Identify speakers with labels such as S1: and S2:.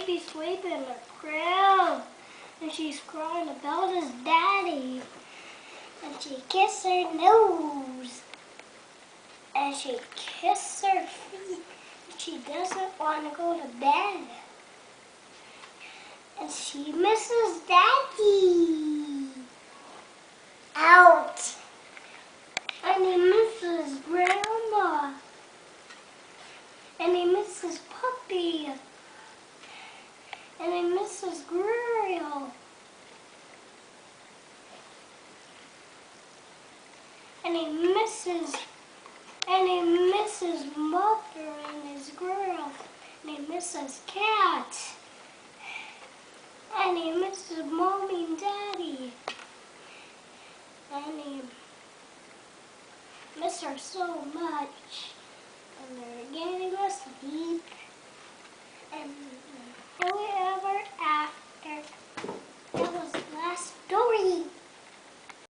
S1: baby sleeping in the crib, and she's crying about his daddy. And she kissed her nose, and she kissed her feet. She doesn't want to go to bed, and she misses daddy. Out. And he misses grandma. And he misses puppy. And he misses Grill. And he misses mother and his girl. And he misses cat. And he misses mommy and daddy. And he misses her so much. And they're getting to sleep. And